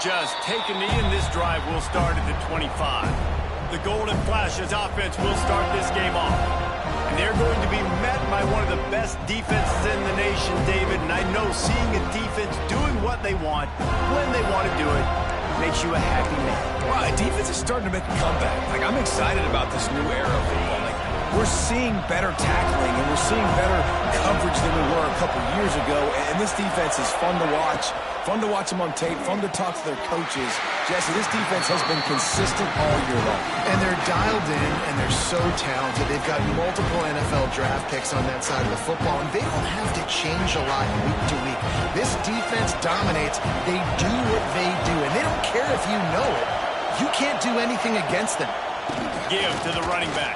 just take a knee, and this drive will start at the 25. The Golden Flashes offense will start this game off. And they're going to be met by one of the best defenses in the nation, David. And I know seeing a defense doing what they want, when they want to do it, makes you a happy man. Well, defense is starting to make a comeback. Like, I'm excited about this new era of football. Like, we're seeing better tackling, and we're seeing better coverage than we were a couple years ago. And this defense is fun to watch. Fun to watch them on tape, fun to talk to their coaches. Jesse, this defense has been consistent all year long. And they're dialed in, and they're so talented. They've got multiple NFL draft picks on that side of the football, and they don't have to change a lot week to week. This defense dominates. They do what they do, and they don't care if you know it. You can't do anything against them. Give to the running back.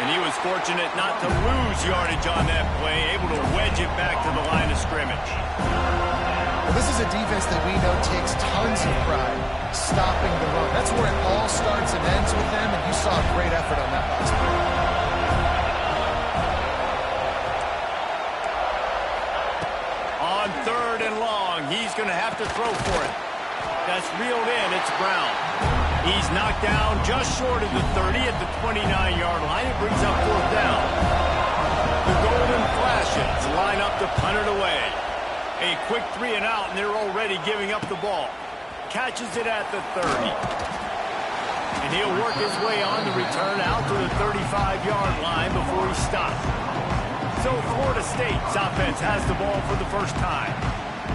And he was fortunate not to lose yardage on that play, able to wedge it back to the line of scrimmage. Well, this is a defense that we know takes tons of pride stopping the run. That's where it all starts and ends with them, and you saw a great effort on that last play. On 3rd and long, he's going to have to throw for it. That's reeled in. It's Brown. He's knocked down just short of the 30 at the 29-yard line. It brings up 4th down. The Golden Flashes line up to punt it away. A quick 3 and out, and they're already giving up the ball. Catches it at the 30. And he'll work his way on the return out to the 35-yard line before he stops. So Florida State's offense has the ball for the first time.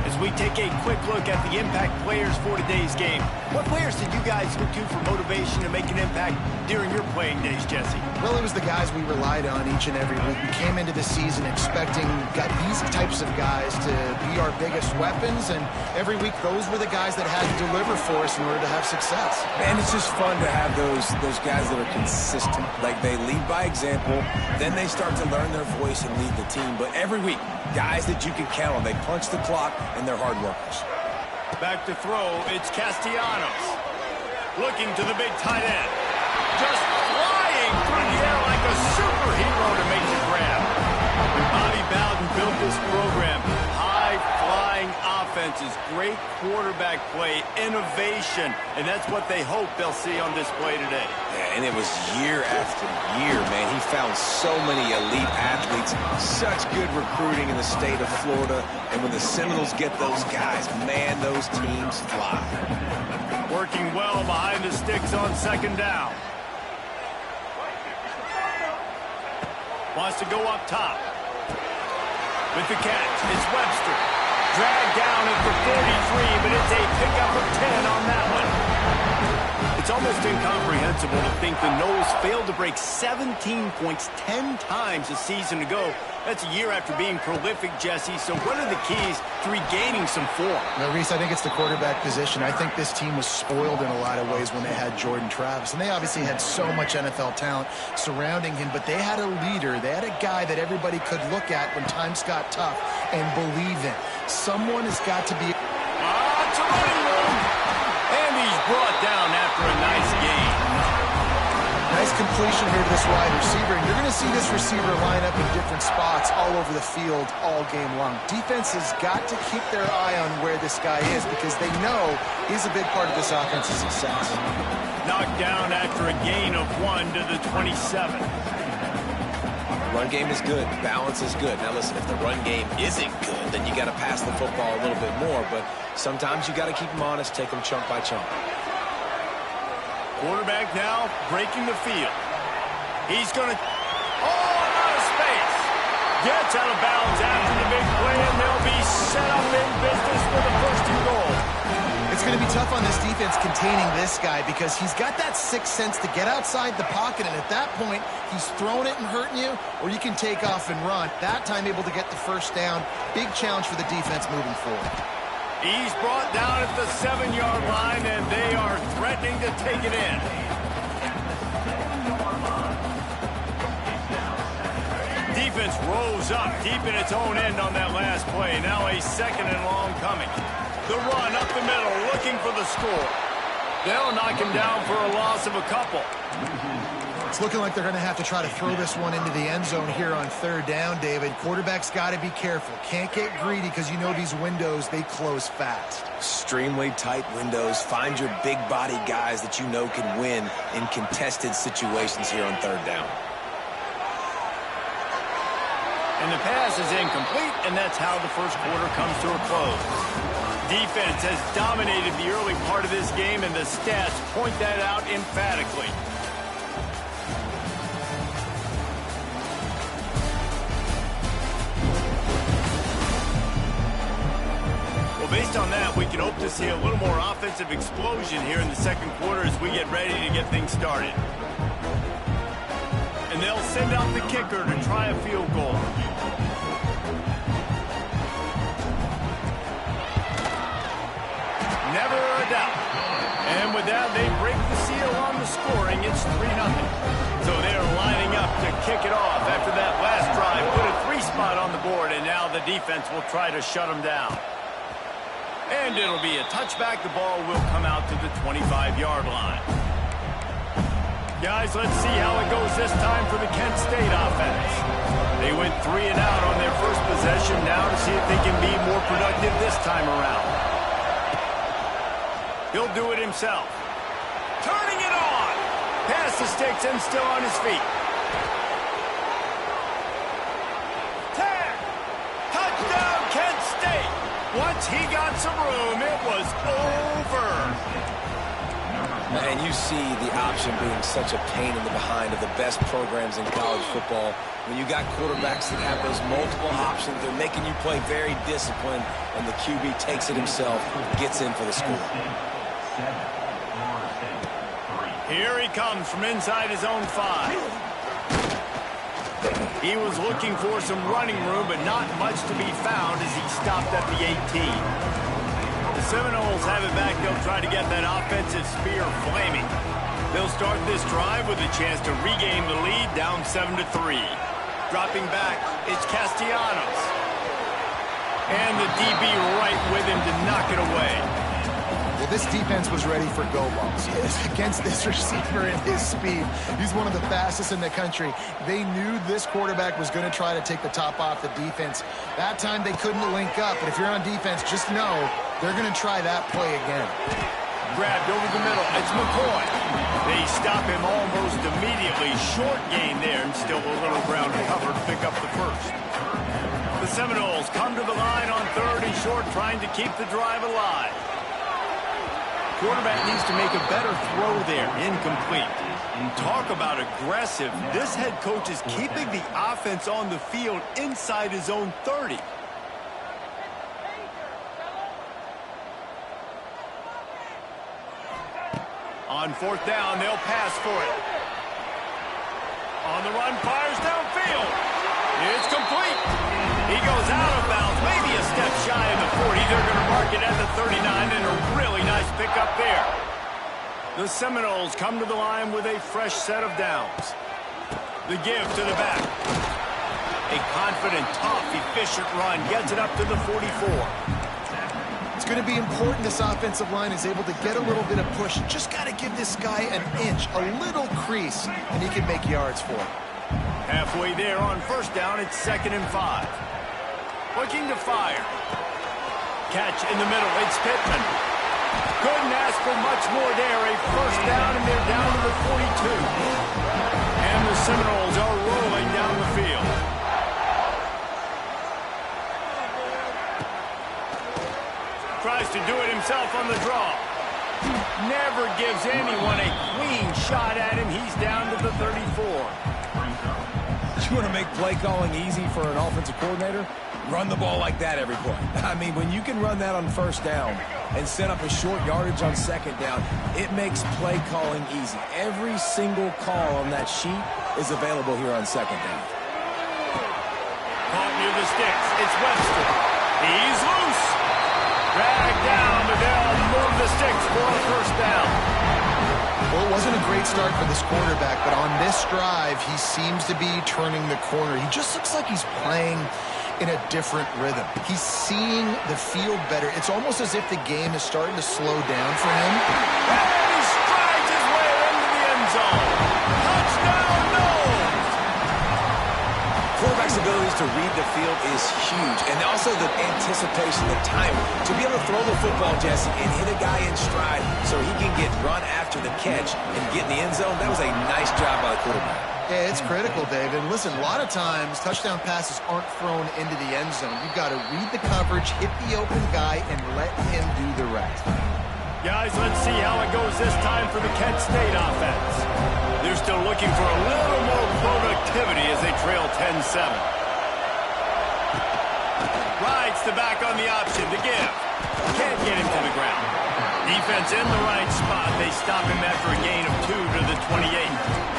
As we take a quick look at the impact players for today's game, what players did you guys look to for motivation to make an impact during your playing days, Jesse? Well, it was the guys we relied on each and every week. We came into the season expecting these types of guys to be our biggest weapons, and every week those were the guys that had to deliver for us in order to have success. And it's just fun to have those guys that are consistent. Like, they lead by example, then they start to learn their voice and lead the team. But every week, guys that you can count on. They punch the clock, and they're hard workers. Back to throw, it's Castellanos. Looking to the big tight end. Just flying through the air like a superhero to make the grab. Bobby Bowden built this program. High-flying offenses, great quarterback play, innovation, and that's what they hope they'll see on display today. Yeah, and it was year after year, man. He found so many elite athletes, such good recruiting in the state of Florida, and when the Seminoles get those guys, man, those teams fly. Working well behind the sticks on 2nd down. Wants to go up top. With the catch, it's Webster. Dragged down at the 43, but it's a pickup of 10 on that one. It's almost incomprehensible to think the Noles failed to break 17 points 10 times a season ago. That's a year after being prolific, Jesse. So what are the keys to regaining some form? Well, Reese, I think it's the quarterback position. I think this team was spoiled in a lot of ways when they had Jordan Travis. And they obviously had so much NFL talent surrounding him, but they had a leader. They had a guy that everybody could look at when times got tough and believe in. Someone has got to be... It's a running room. And he's brought down after a nice game. Nice completion here to this wide receiver, and you're going to see this receiver line up in different spots all over the field all game long. Defense has got to keep their eye on where this guy is because they know he's a big part of this offense's success. Knocked down after a gain of 1 to the 27. Run game is good. Balance is good. Now, listen, if the run game isn't good, then you got to pass the football a little bit more, but sometimes you got to keep them honest, take them chunk by chunk. Quarterback now breaking the field. He's going to... out of space. Gets out of bounds after the big play, and they'll be set up in business for the 1st and goal. It's going to be tough on this defense containing this guy because he's got that sixth sense to get outside the pocket, and at that point, he's throwing it and hurting you, or you can take off and run. That time able to get the 1st down. Big challenge for the defense moving forward. He's brought down at the 7-yard line, and they are threatening to take it in. Defense rose up deep in its own end on that last play. Now a 2nd and long coming. The run up the middle, looking for the score. They'll knock him down for a loss of a couple. It's looking like they're going to have to try to throw this one into the end zone here on third down, David. Quarterback's got to be careful. Can't get greedy because you know these windows, they close fast. Extremely tight windows. Find your big body guys that you know can win in contested situations here on third down. And the pass is incomplete, and that's how the first quarter comes to a close. Defense has dominated the early part of this game, and the stats point that out emphatically. Based on that, we can hope to see a little more offensive explosion here in the second quarter as we get ready to get things started. And they'll send out the kicker to try a field goal. Never a doubt. And with that, they break the seal on the scoring. It's 3-0. So they're lining up to kick it off after that last drive. Put a 3-spot on the board, and now the defense will try to shut them down. And it'll be a touchback. The ball will come out to the 25-yard line. Guys, let's see how it goes this time for the Kent State offense. They went 3 and out on their first possession. Now to see if they can be more productive this time around. He'll do it himself. Turning it on. Pass the sticks and still on his feet. 10. Touchdown, Kent State. Once he got some room, it was over. And you see the option being such a pain in the behind of the best programs in college football. When you got quarterbacks that have those multiple options, they're making you play very disciplined, and the QB takes it himself, gets in for the score. Here he comes from inside his own 5. He was looking for some running room, but not much to be found as he stopped at the 18. The Seminoles have it back. They'll try to get that offensive spear flaming. They'll start this drive with a chance to regain the lead, down 7-3. Dropping back, it's Castellanos. And the DB right with him to knock it away. Well, this defense was ready for go balls. Against this receiver and his speed, he's one of the fastest in the country. They knew this quarterback was going to try to take the top off the defense. That time they couldn't link up, but if you're on defense, just know they're going to try that play again. Grabbed over the middle. It's McCoy. They stop him almost immediately. Short gain there, and still a little ground cover to pick up the first. The Seminoles come to the line on 3rd and short, trying to keep the drive alive. Quarterback needs to make a better throw there. Incomplete. Talk about aggressive. This head coach is keeping the offense on the field inside his own 30. On 4th down, they'll pass for it. On the run, fires downfield. It's complete. He goes out of bounds, maybe a step shy of the 40. They're going to mark it at the 39, and a really nice pickup there. The Seminoles come to the line with a fresh set of downs. The give to the back. A confident, tough, efficient run gets it up to the 44. It's going to be important this offensive line is able to get a little bit of push. Just got to give this guy an inch, a little crease, and he can make yards for it. Halfway there on 1st down, it's 2nd and 5. Looking to fire. Catch in the middle, it's Pittman. Couldn't ask for much more there. A 1st down, and they're down to the 42. And the Seminoles are rolling down the field. Tries to do it himself on the draw. Never gives anyone a clean shot at him. He's down to the 34. You want to make play calling easy for an offensive coordinator? Run the ball like that every play. I mean, when you can run that on 1st down and set up a short yardage on 2nd down, it makes play calling easy. Every single call on that sheet is available here on 2nd down. Caught near the sticks. It's Webster. He's loose. Dragged down, but they'll move the sticks for a 1st down. Well, it wasn't a great start for this quarterback, but on this drive, he seems to be turning the corner. He just looks like he's playing in a different rhythm. He's seeing the field better. It's almost as if the game is starting to slow down for him. And he strides his way into the end zone. Touchdown! abilities to read the field is huge. And also the anticipation, the time. To be able to throw the football, Jesse, and hit a guy in stride so he can get run after the catch and get in the end zone, that was a nice job by the quarterback. Yeah, it's critical, David. Listen, a lot of times touchdown passes aren't thrown into the end zone. You've got to read the coverage, hit the open guy, and let him do the rest. Guys, let's see how it goes this time for the Kent State offense. They're still looking for a little more productivity as they trail 10-7. Rides the back on the option to give. Can't get him to the ground. Defense in the right spot. They stop him after a gain of 2 to the 28.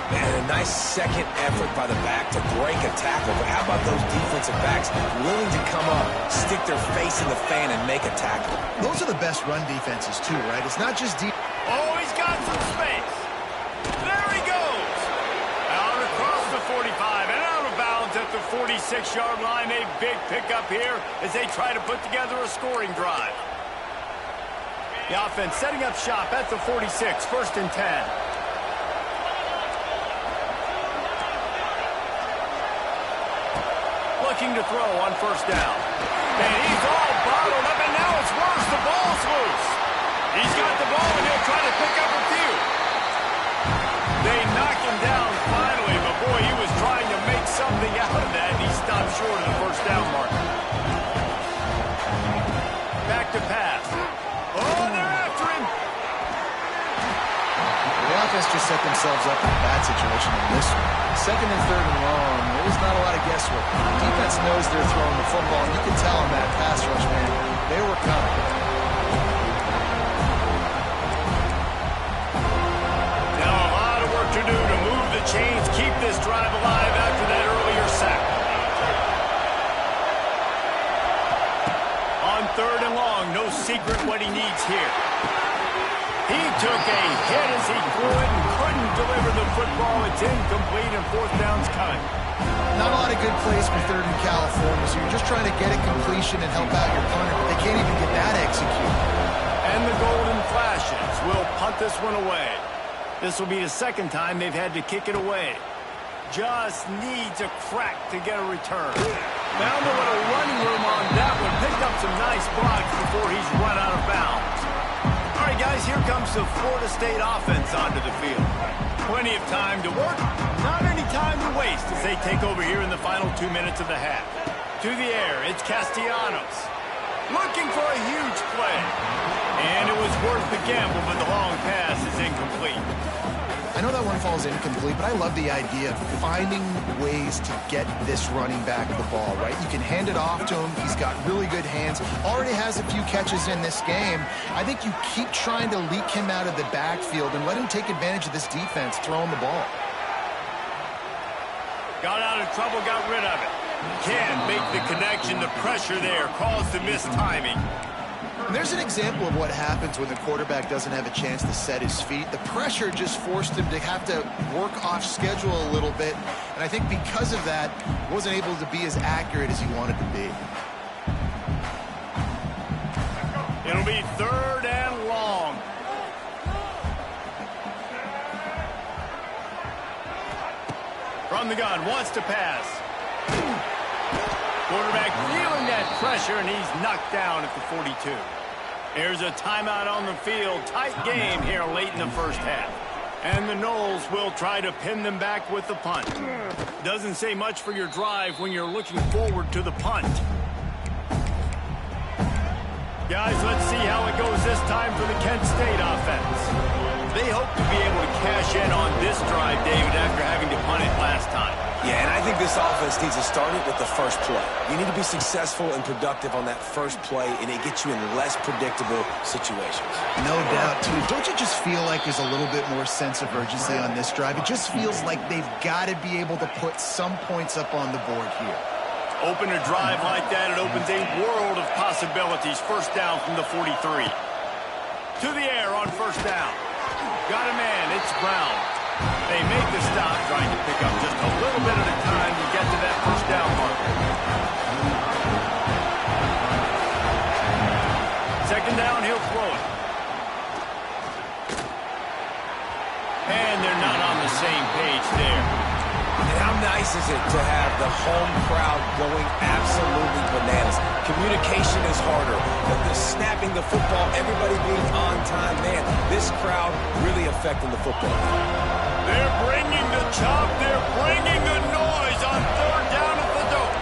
And a nice second effort by the back to break a tackle. But how about those defensive backs willing to come up, stick their face in the fan, and make a tackle? Those are the best run defenses, too, right? It's not just deep. Oh, he's got some space. There he goes. Out across the 45 and out of bounds at the 46-yard line. A big pickup here as they try to put together a scoring drive. The offense setting up shop at the 46, 1st and 10. Looking to throw on 1st down. And he's all bottled up, and now it's worse. The ball's loose. He's got the ball, and he'll try to pick up a few. They knock him down finally, but boy, he was trying to make something out of that, and he stopped short of the 1st down marker. Back to pass. Oh, they're after him. The offense just set themselves up in a bad situation in this one. 2nd and 3rd and long, there's not a lot of guesswork. The defense knows they're throwing the football, and you can tell on that pass rush, man, they were coming. Now a lot of work to do to move the chains, keep this drive alive after that earlier sack. On 3rd and long, no secret what he needs here. He took a hit as he threw it and couldn't deliver the football. It's incomplete and 4th down's coming. Not a lot of good plays for 3rd in California, so you're just trying to get a completion and help out your punter, but they can't even get that executed. And the golden flashes will punt this one away. This will be the 2nd time they've had to kick it away. Just needs a crack to get a return. Found a little running room on that one. Picked up some nice blocks before he's run out of bounds. All right, guys, here comes the Florida State offense onto the field. Plenty of time to work, not any time to waste as they take over here in the final 2 minutes of the half. To the air, it's Castellanos. Looking for a huge play. And it was worth the gamble, but the long pass is incomplete. I know that one falls incomplete, but I love the idea of finding ways to get this running back the ball, right? You can hand it off to him. He's got really good hands. Already has a few catches in this game. I think you keep trying to leak him out of the backfield and let him take advantage of this defense throwing the ball. Got out of trouble, got rid of it. Can make the connection. The pressure there caused the missed timing. And there's an example of what happens when the quarterback doesn't have a chance to set his feet. The pressure just forced him to have to work off schedule a little bit. And I think because of that, he wasn't able to be as accurate as he wanted to be. It'll be 3rd and long. From the gun, wants to pass. Quarterback feeling that pressure, and he's knocked down at the 42. There's a timeout on the field. Tight game here late in the 1st half. And the Noles will try to pin them back with the punt. Doesn't say much for your drive when you're looking forward to the punt. Guys, let's see how it goes this time for the Kent State offense. They hope to be able to cash in on this drive, David, after having to punt it last time. Yeah, and I think this offense needs to start it with the first play. You need to be successful and productive on that first play, and it gets you in less predictable situations. No doubt, too. Don't you just feel like there's a little bit more sense of urgency on this drive? It just feels like they've got to be able to put some points up on the board here. Open a drive like that, it opens a world of possibilities. 1st down from the 43. To the air on 1st down. Got a man, it's Brown. They make the stop, trying to pick up just a little bit at a time to get to that 1st down marker. 2nd down, he'll throw it. And they're not on the same page there. And how nice is it to have the home crowd going absolutely bananas? Communication is harder. The snapping the football, everybody being on time. Man, this crowd really affecting the football. They're bringing the chop. They're bringing the noise on third down at the dope.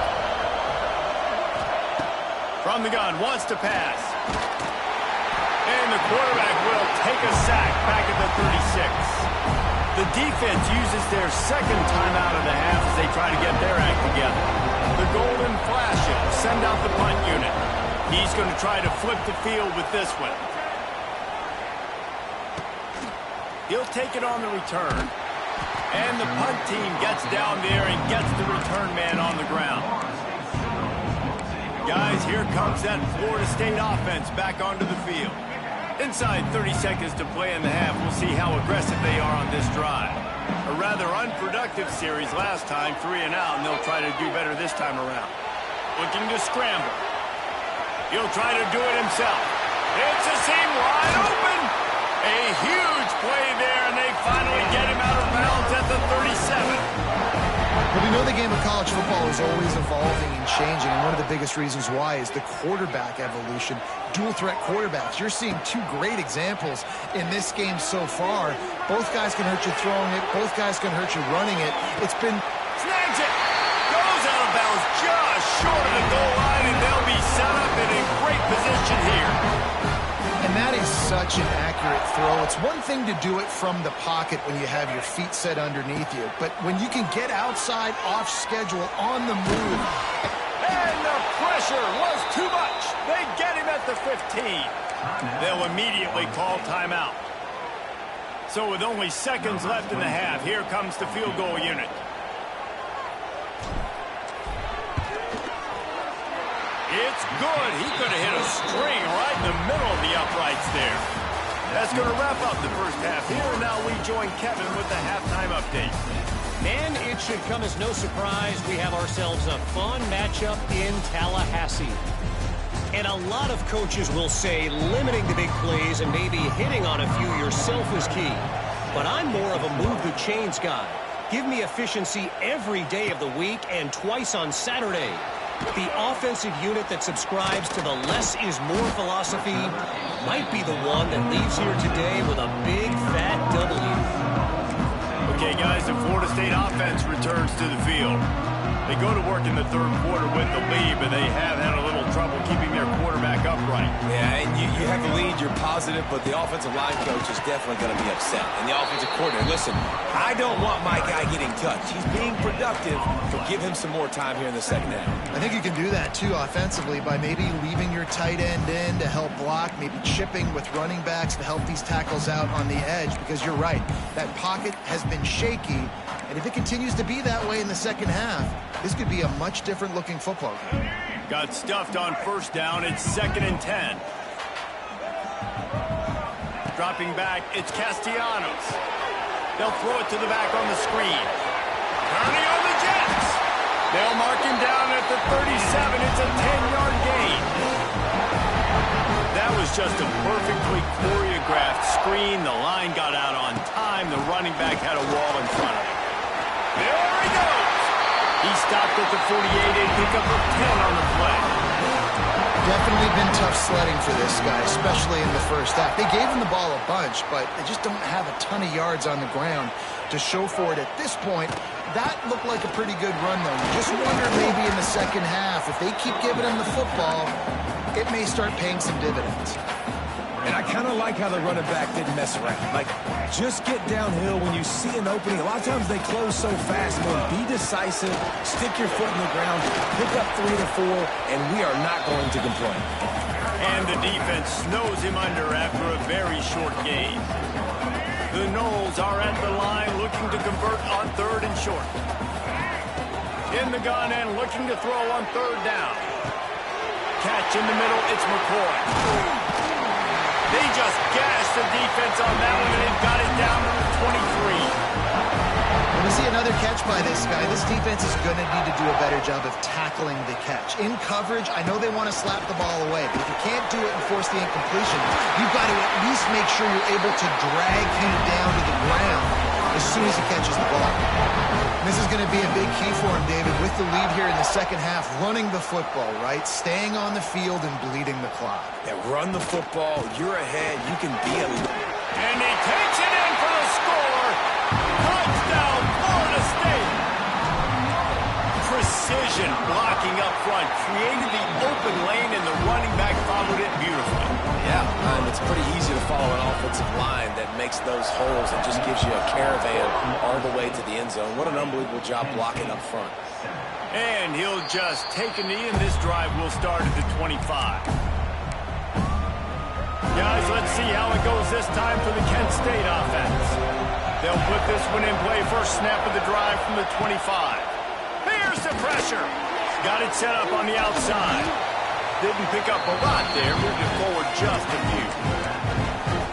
From the gun, wants to pass. And the quarterback will take a sack back at the 36. The defense uses their second timeout of the half as they try to get their act together. The golden flash it, send out the punt unit. He's going to try to flip the field with this one. He'll take it on the return. And the punt team gets down there and gets the return man on the ground. Guys, here comes that Florida State offense back onto the field. Inside 30 seconds to play in the half, we'll see how aggressive they are on this drive. A rather unproductive series last time, 3 and out, and they'll try to do better this time around. Looking to scramble. He'll try to do it himself. It's a seam wide open. A huge play there, and they finally get him out of bounds at the 37. But we know the game of college football is always evolving and changing, and one of the biggest reasons why is the quarterback evolution. Dual threat quarterbacks. You're seeing two great examples in this game so far. Both guys can hurt you throwing it. Both guys can hurt you running it. It's been... Snags it! Goes out of bounds just short of the goal line, and they'll be set up in a great position here. And that is such an accurate throw. It's one thing to do it from the pocket when you have your feet set underneath you, but when you can get outside, off schedule, on the move. And the pressure was too much. They get him at the 15. They'll immediately call timeout. So with only seconds left in the half, here comes the field goal unit. It's good. He could have hit a string right in the middle of the uprights there. That's going to wrap up the first half here. Now we join Kevin with the halftime update. Man, it should come as no surprise we have ourselves a fun matchup in Tallahassee. And a lot of coaches will say limiting the big plays and maybe hitting on a few yourself is key. But I'm more of a move the chains guy. Give me efficiency every day of the week and twice on Saturday. The offensive unit that subscribes to the less is more philosophy might be the one that leaves here today with a big fat W. Okay, guys, the Florida State offense returns to the field. They go to work in the third quarter with the lead, but they have had a little trouble keeping their quarterback upright. Yeah, and you have the lead, you're positive, but the offensive line coach is definitely going to be upset. And the offensive coordinator, listen, I don't want my guy getting touched. He's being productive, but give him some more time here in the second half. I think you can do that, too, offensively, by maybe leaving your tight end in to help block, maybe chipping with running backs to help these tackles out on the edge, because you're right, that pocket has been shaky, and if it continues to be that way in the second half, this could be a much different looking football game. Got stuffed on first down. It's 2nd and 10. Dropping back, it's Castellanos. They'll throw it to the back on the screen. Turning on the Jets. They'll mark him down at the 37. It's a 10-yard gain. That was just a perfectly choreographed screen. The line got out on time. The running back had a wall in front of him. There he goes. He stopped at the 48 and picked up a 10 on the play. Definitely been tough sledding for this guy, especially in the first half. They gave him the ball a bunch, but they just don't have a ton of yards on the ground to show for it at this point. That looked like a pretty good run, though. You just wonder maybe in the second half, if they keep giving him the football, it may start paying some dividends. And I kind of like how the running back didn't mess around. Like, just get downhill when you see an opening. A lot of times they close so fast, man. Be decisive, stick your foot in the ground, pick up 3 to 4, and we are not going to complain. And the defense snows him under after a very short gain. The Noles are at the line looking to convert on 3rd and short. In the gun and looking to throw on 3rd down. Catch in the middle, it's McCoy. They just gashed the defense on that one, and they've got it down to the 23. When we see another catch by this guy, this defense is going to need to do a better job of tackling the catch. In coverage, I know they want to slap the ball away, but if you can't do it and force the incompletion, you've got to at least make sure you're able to drag him down to the ground as soon as he catches the ball. This is going to be a big key for him, David, with the lead here in the second half, running the football, right? Staying on the field and bleeding the clock. Yeah, run the football. You're ahead. You can be a... And he takes it in for the score. Touchdown, Florida State. Precision blocking up front, created the open lane, and the running back followed it beautifully. Yeah, and it's pretty easy to follow an offensive line that makes those holes and just gives you a caravan all the way to the end zone. What an unbelievable job blocking up front. And he'll just take a knee, and this drive will start at the 25. Guys, let's see how it goes this time for the Kent State offense. They'll put this one in play. First snap of the drive from the 25. Here's the pressure. Got it set up on the outside. Didn't pick up a lot there. Moved it forward just a few.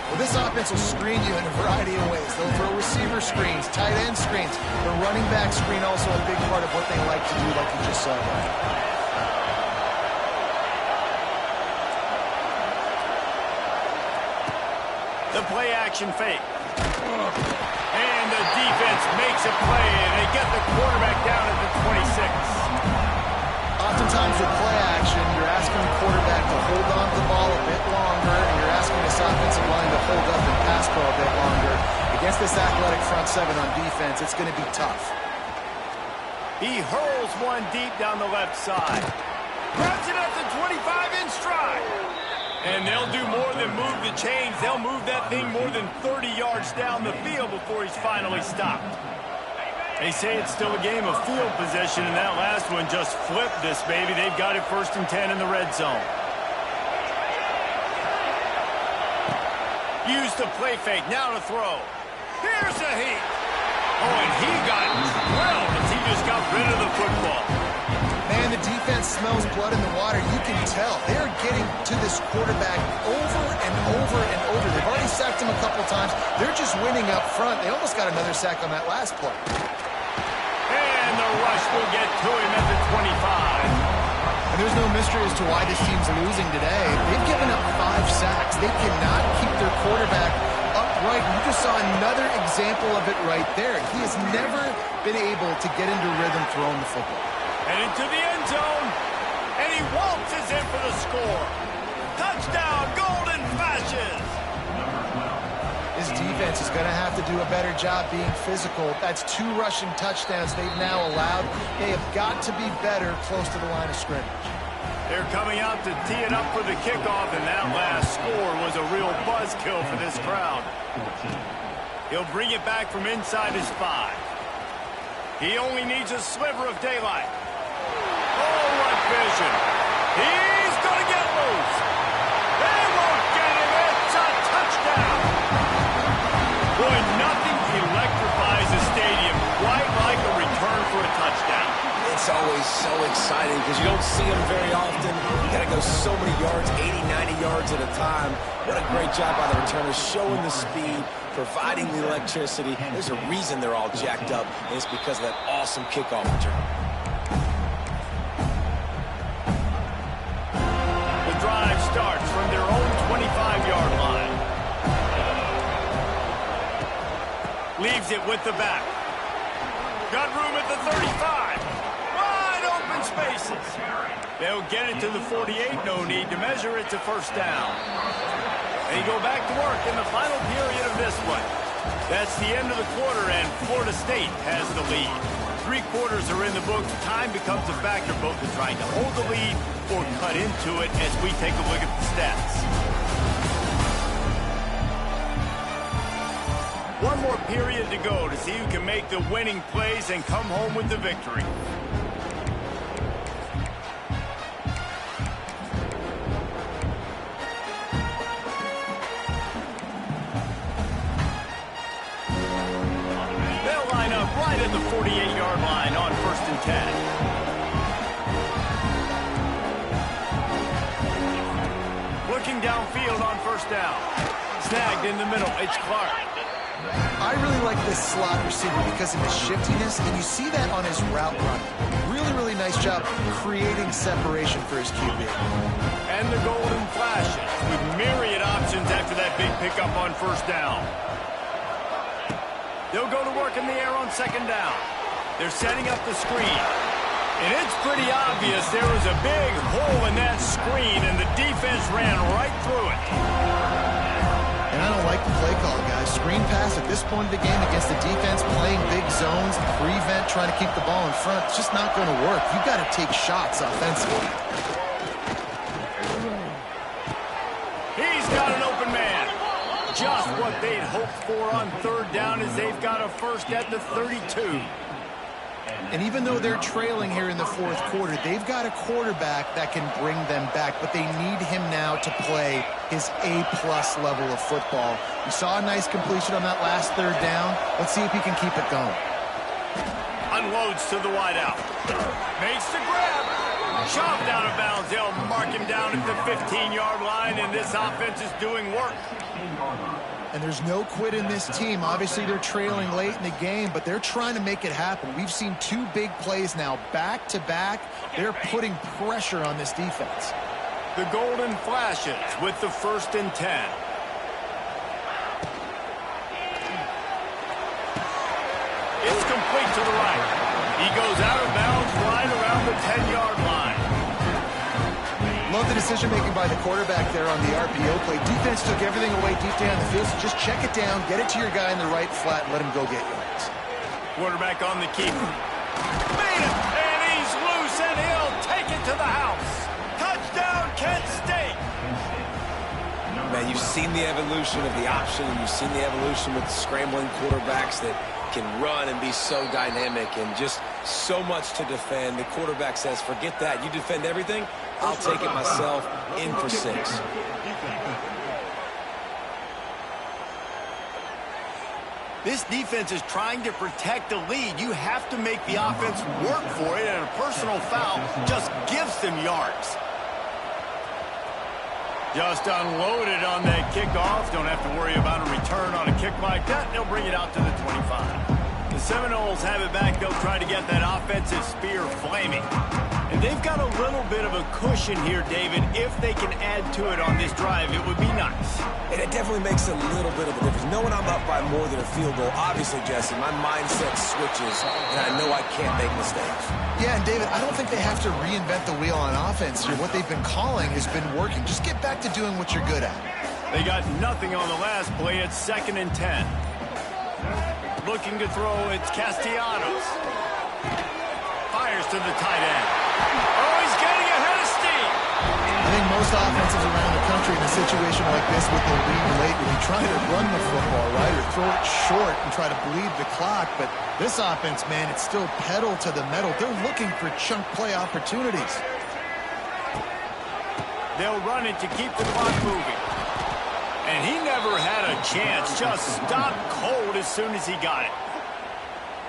Well, this offense will screen you in a variety of ways. They'll throw receiver screens, tight end screens. The running back screen also a big part of what they like to do, like you just saw there. The play action fake. And the defense makes a play, and they get the quarterback down at the 26. Oftentimes with play action, you're asking the quarterback to hold on to the ball a bit longer, and you're asking this offensive line to hold up and pass pro a bit longer. Against this athletic front seven on defense, it's going to be tough. He hurls one deep down the left side. Grabs it at the 25 in stride. And they'll do more than move the chains. They'll move that thing more than 30 yards down the field before he's finally stopped. They say it's still a game of field position, and that last one just flipped this baby. They've got it 1st and 10 in the red zone. Use the play fake, now to throw. Here's a heat. Oh, and he got drilled as he just got rid of the football. Man, the defense smells blood in the water. You can tell. They're getting to this quarterback over and over and over. They've already sacked him a couple times. They're just winning up front. They almost got another sack on that last play. And the rush will get to him at the 25. And there's no mystery as to why this team's losing today. They've given up 5 sacks. They cannot keep their quarterback upright. You just saw another example of it right there. He has never been able to get into rhythm throwing the football. And into the end zone. And he waltzes in for the score. Touchdown, Golden Flashes. This defense is going to have to do a better job being physical. That's 2 rushing touchdowns they've now allowed. They have got to be better close to the line of scrimmage. They're coming out to tee it up for the kickoff, and that last score was a real buzzkill for this crowd. He'll bring it back from inside his 5. He only needs a sliver of daylight. Oh, what vision. He's going to get loose. They won't get him. It's a touchdown. Boy, nothing electrifies a stadium quite like a return for a touchdown. It's always so exciting because you don't see them very often. You got to go so many yards, 80, 90 yards at a time. What a great job by the returners, showing the speed, providing the electricity. There's a reason they're all jacked up, and it's because of that awesome kickoff return. The drive starts from their own 25-yard line. Leaves it with the back. Got room at the 35. Wide open spaces. They'll get it to the 48. No need to measure. It's a first down. They go back to work in the final period of this one. That's the end of the quarter, and Florida State has the lead. 3 quarters are in the books. Time becomes a factor both in trying to hold the lead or cut into it as we take a look at the stats. One more period to go to see who can make the winning plays and come home with the victory. They'll line up right at the 48-yard line on 1st and 10. Looking downfield on 1st down. Snagged in the middle. It's Clark. I really like this slot receiver because of his shiftiness, and you see that on his route running. Really, really nice job creating separation for his QB. And the Golden Flashes with myriad options after that big pickup on 1st down. They'll go to work in the air on 2nd down. They're setting up the screen. And it's pretty obvious there was a big hole in that screen, and the defense ran right through it. And I don't like the play call, guys. Screen pass at this point of the game against the defense, playing big zones, prevent, trying to keep the ball in front. It's just not going to work. You've got to take shots offensively. He's got an open man. Just what they'd hoped for on third down as they've got a first at the 32. And even though they're trailing here in the fourth quarter, they've got a quarterback that can bring them back, but they need him now to play his A-plus level of football. We saw a nice completion on that last third down. Let's see if he can keep it going. Unloads to the wideout. Makes the grab. Shoved out of bounds. They'll mark him down at the 15-yard line, and this offense is doing work. And there's no quit in this team. Obviously, they're trailing late in the game, but they're trying to make it happen. We've seen two big plays now, back-to-back. They're putting pressure on this defense. The Golden Flashes with the 1st and 10. It's complete to the right. He goes out of bounds right around the 10-yard line. Love the decision-making by the quarterback there on the RPO play. Defense took everything away deep down the field, so just check it down, get it to your guy in the right flat, and let him go get yards. Quarterback on the keeper. Made it, and he's loose, and he'll take it to the house. Touchdown, Kent State. Man, you've seen the evolution of the option, and you've seen the evolution with scrambling quarterbacks that can run and be so dynamic and just so much to defend. The quarterback says, forget that. You defend everything, I'll take it myself. In for 6. This defense is trying to protect the lead. You have to make the offense work for it, and a personal foul just gives them yards. Just unloaded on that kickoff. Don't have to worry about a return on a kick like that. They'll bring it out to the 25. The Seminoles have it back. They'll try to get that offensive spear flaming. And they've got a little bit of a cushion here, David. If they can add to it on this drive, it would be nice. And it definitely makes a little bit of a difference. Knowing I'm up by more than a field goal, obviously, Jesse, my mindset switches, and I know I can't make mistakes. Yeah, and David, I don't think they have to reinvent the wheel on offense here. What they've been calling has been working. Just get back to doing what you're good at. They got nothing on the last play. It's 2nd and 10. Looking to throw, it's Castellanos. Fires to the tight end. Oh, he's getting ahead of steam. I think most offenses around the country in a situation like this with the lead late would be trying to run the football, right, or throw it short and try to bleed the clock. But this offense, man, it's still pedal to the metal. They're looking for chunk play opportunities. They'll run it to keep the clock moving. And he never had a chance. Just stopped cold as soon as he got it.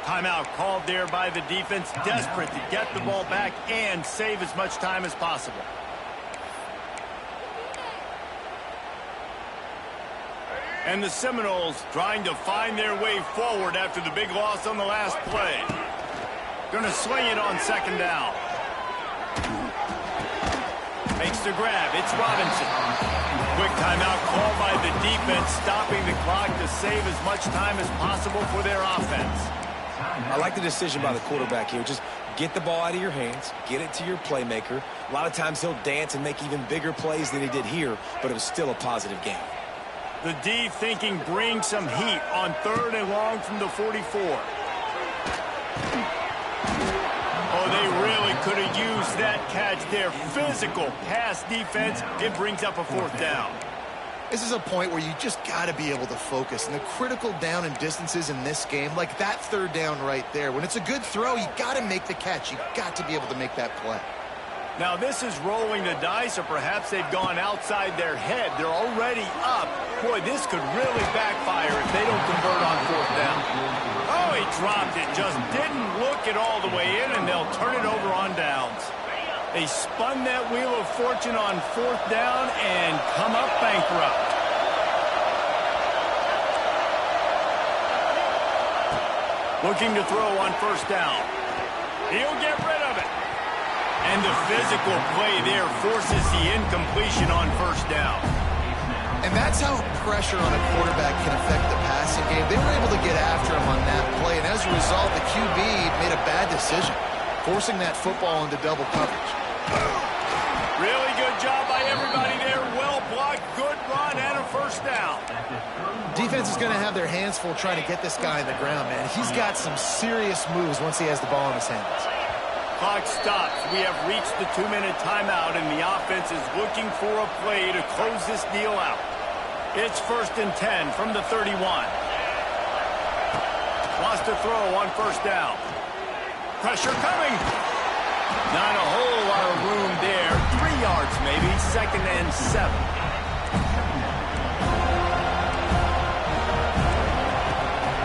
Timeout called there by the defense, desperate to get the ball back and save as much time as possible. And the Seminoles trying to find their way forward after the big loss on the last play. Gonna swing it on 2nd down. Makes the grab. It's Robinson. Quick timeout called by the defense, stopping the clock to save as much time as possible for their offense. I like the decision by the quarterback here. Just get the ball out of your hands, get it to your playmaker. A lot of times he'll dance and make even bigger plays than he did here, but it was still a positive game. The D thinking bring some heat on 3rd and long from the 44. Oh, they really could have used that catch there. Physical pass defense. It brings up a 4th down. This is a point where you just got to be able to focus. And the critical down and distances in this game, like that 3rd down right there, when it's a good throw, you got to make the catch. You got to be able to make that play. Now, this is rolling the dice, or perhaps they've gone outside their head. They're already up. Boy, this could really backfire if they don't convert on 4th down. Oh, he dropped it. Just didn't look it all the way in, and they'll turn it over on downs. They spun that wheel of fortune on 4th down and come up bankrupt. Looking to throw on 1st down. He'll get rid of it. And the physical play there forces the incompletion on 1st down. And that's how pressure on a quarterback can affect the passing game. They were able to get after him on that play, and as a result, the QB made a decision, forcing that football into double coverage. Really good job by everybody there. Well blocked, good run, and a first down. Defense is going to have their hands full trying to get this guy on the ground, man. He's got some serious moves once he has the ball in his hands. Clock stops. We have reached the 2-minute timeout, and the offense is looking for a play to close this deal out. It's 1st and 10 from the 31. Wants to throw on first down. Pressure coming. Not a whole lot of room there. 3 yards maybe. 2nd and 7.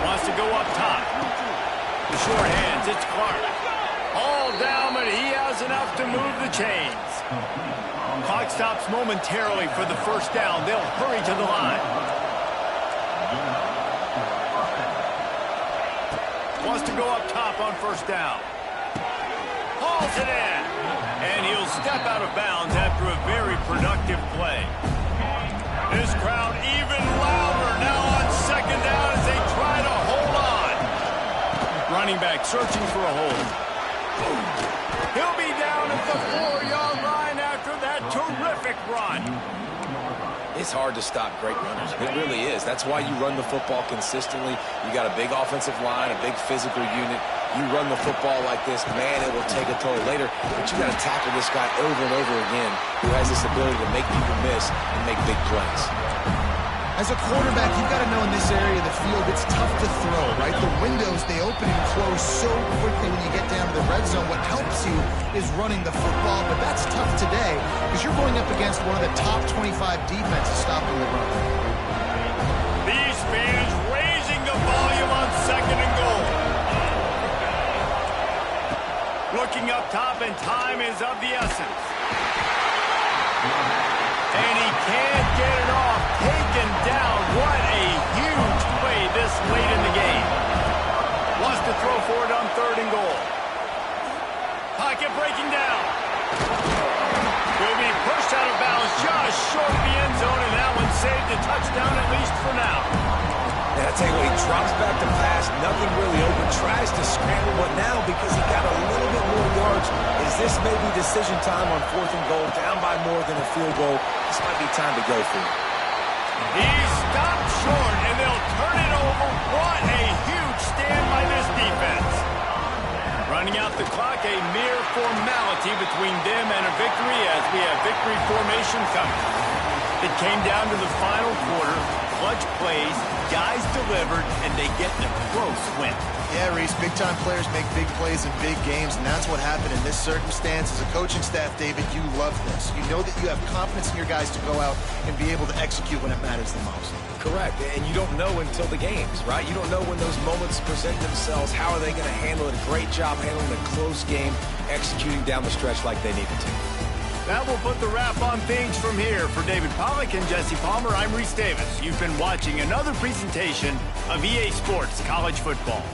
Wants to go up top. The short hands. It's Clark. All down, but he has enough to move the chains. Clock stops momentarily for the first down. They'll hurry to the line. Wants to go up top on first down. Hauls it in. And he'll step out of bounds after a very productive play. This crowd even louder now on 2nd down as they try to hold on. Running back searching for a hold. He'll be down at the 4-yard line after that terrific run. It's hard to stop great runners. It really is. That's why you run the football consistently. You got a big offensive line, a big physical unit. You run the football like this, man, it will take a toll later. But you got to tackle this guy over and over again who has this ability to make people miss and make big plays. As a quarterback, you've got to know in this area of the field, it's tough to throw, right? The windows, they open and close so quickly when you get down to the red zone. What helps you is running the football, but that's tough today because you're going up against one of the top 25 defenses stopping the run. These fans raising the volume on 2nd and goal. Looking up top, and time is of the essence. And he can't get it off. Taken down. What a huge play this late in the game. Wants to throw for it on 3rd and goal. Pocket breaking down. Will be pushed out of bounds just short of the end zone, and that one saved a touchdown at least for now. And I tell you what, he drops back to pass, nothing really open, tries to scramble, but now because he got a little bit more yards, is this maybe decision time on 4th and goal, down by more than a field goal? This might be time to go for it. He's stopped short, and they'll turn it over. What a huge stand by this defense. Running out the clock, a mere formality between them and a victory as we have victory formation coming. It came down to the final quarter. Clutch plays, guys delivered, and they get the close win. Yeah, Reese, big-time players make big plays in big games, and that's what happened in this circumstance. As a coaching staff, David, you love this. You know that you have confidence in your guys to go out and be able to execute when it matters the most. Correct, and you don't know until the games, right? You don't know when those moments present themselves. How are they going to handle it? A great job handling a close game, executing down the stretch like they needed to. That will put the wrap on things from here. For David Pollack and Jesse Palmer, I'm Reese Davis. You've been watching another presentation of EA Sports College Football.